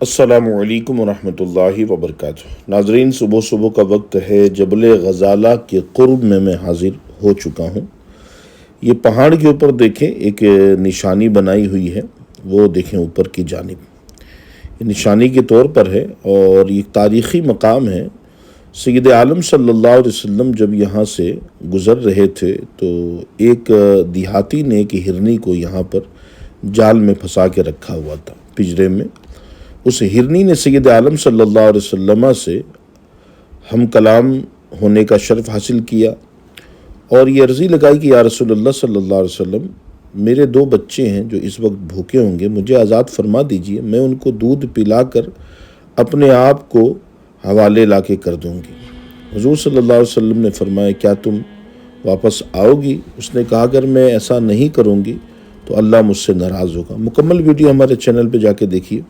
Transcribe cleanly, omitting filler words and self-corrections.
السلام علیکم ورحمۃ اللہ وبرکاتہ۔ ناظرین، صبح صبح کا وقت ہے، جبل غزالہ کے قرب میں حاضر ہو چکا ہوں۔ یہ پہاڑ کے اوپر دیکھیں ایک نشانی بنائی ہوئی ہے، وہ دیکھیں اوپر کی جانب، یہ نشانی کے طور پر ہے اور یہ تاریخی مقام ہے۔ سید عالم صلی اللہ علیہ وسلم جب یہاں سے گزر رہے تھے تو ایک دیہاتی نے ایک ہرنی کو یہاں پر جال میں پھنسا کے رکھا ہوا تھا، پنجرے میں۔ اس ہرنی نے سید عالم صلی اللہ علیہ وسلم سے ہم کلام ہونے کا شرف حاصل کیا اور یہ عرضی لگائی کہ یا رسول اللہ صلی اللہ علیہ وسلم، میرے 2 بچے ہیں جو اس وقت بھوکے ہوں گے، مجھے آزاد فرما دیجئے، میں ان کو دودھ پلا کر اپنے آپ کو حوالے لا کے کر دوں گی۔ حضور صلی اللہ علیہ وسلم نے فرمایا، کیا تم واپس آؤ گی؟ اس نے کہا، اگر میں ایسا نہیں کروں گی تو اللہ مجھ سے ناراض ہوگا۔ مکمل ویڈیو ہمارے چینل پہ جا کے دیکھیے۔